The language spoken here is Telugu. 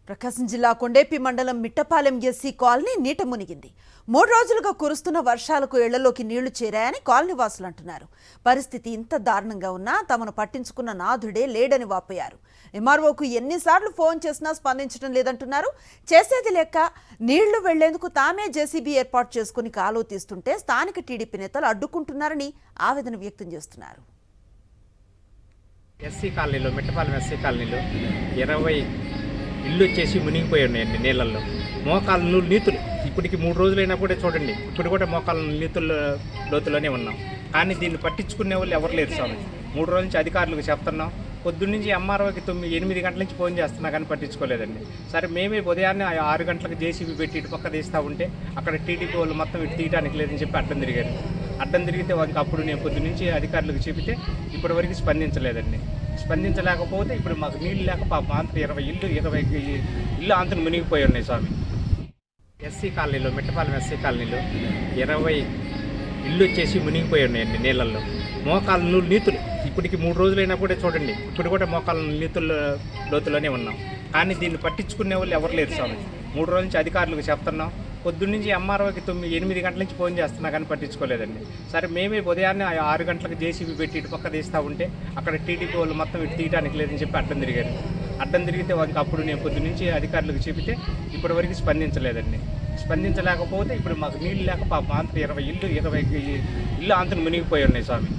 ప్రకాశం జిల్లా కొండేపి మండలం మిట్టపాలెం ఎస్సీ కాలనీ నీట మునిగింది. 3 రోజులుగా కురుస్తున్న వర్షాలకు ఇళ్లలోకి నీళ్లు చేరాయని కాలనీవాసులు అంటున్నారు. పరిస్థితి ఇంత దారుణంగా ఉన్నా తమను పట్టించుకున్న నాథుడే లేడని వాపోయారు. ఎంఆర్ఓకు ఎన్నిసార్లు ఫోన్ చేసినా స్పందించడం లేదంటున్నారు. చేసేది లేక నీళ్లు వెళ్లేందుకు తామే జేసీబీ ఏర్పాటు చేసుకుని కాలువ తీస్తుంటే స్థానిక టీడీపీ నేతలు అడ్డుకుంటున్నారని ఆవేదన వ్యక్తం చేస్తున్నారు. ఎస్సీ కాలనీలో మిట్టపాలెం ఎస్సీ కాలనీలో 20 ఇల్లు వచ్చేసి మునిగిపోయి ఉన్నాయండి నీళ్ళల్లో. మోకాలు నీతులు ఇప్పటికి 3 రోజులైనా కూడా చూడండి, ఇప్పుడు కూడా మోకాలు నీతుల లోతులోనే ఉన్నాం. కానీ దీన్ని పట్టించుకునే వాళ్ళు ఎవరు లేరు స్వామి. 3 రోజుల నుంచి అధికారులకు చెప్తున్నాం. పొద్దున్నుంచి ఎంఆర్ఓకి 8 గంటల నుంచి ఫోన్ చేస్తున్నా కానీ పట్టించుకోలేదండి. సరే మేమే ఉదయాన్నే 6 గంటలకు జేసీబీ పెట్టి ఇటు పక్క తీస్తూ ఉంటే అక్కడ టీడీపీ వాళ్ళు మొత్తం ఇటు తీయడానికి లేదని చెప్పి అడ్డం తిరిగారు. అడ్డం తిరిగితే వాళ్ళకి అప్పుడు నేను పొద్దున్నుంచి అధికారులకు చెబితే ఇప్పటివరకు స్పందించలేదండి. స్పందించలేకపోతే ఇప్పుడు మాకు నీళ్ళు లేక పాపం అంతా 20 ఇల్లు అంతను మునిగిపోయి ఉన్నాయి స్వామి. ఎస్సీ కాలనీలో మిట్టపాలెం ఎస్సీ కాలనీలో 20 ఇల్లు వచ్చేసి మునిగిపోయి ఉన్నాయండి నీళ్ళల్లో. మోకాలు నీతులు ఇప్పటికి 3 రోజులైనా కూడా చూడండి, ఇప్పుడు కూడా మోకాలు నీతుల లోతులోనే ఉన్నాం. కానీ దీన్ని పట్టించుకునే వాళ్ళు ఎవరు లేరు స్వామి. 3 రోజుల నుంచి అధికారులకు చెప్తున్నాం. పొద్దున్నుంచి ఎంఆర్ఓకి 8 గంటల నుంచి ఫోన్ చేస్తున్నా కానీ పట్టించుకోలేదండి. సరే మేమే ఉదయాన్నే 6 గంటలకు జేసీబీ పెట్టి ఇటు పక్క తీస్తూ ఉంటే అక్కడ టీడీపీ వాళ్ళు మొత్తం ఇటు తీయడానికి లేదని చెప్పి అడ్డం తిరిగారు. అడ్డం తిరిగితే వాళ్ళకి అప్పుడు నేను పొద్దున్నుంచి అధికారులకు చెబితే ఇప్పటివరకు స్పందించలేదండి. స్పందించలేకపోతే ఇప్పుడు మాకు నీళ్ళు లేక పాపం అంతా 20 ఇల్లు అంతను మునిగిపోయి ఉన్నాయి స్వామి.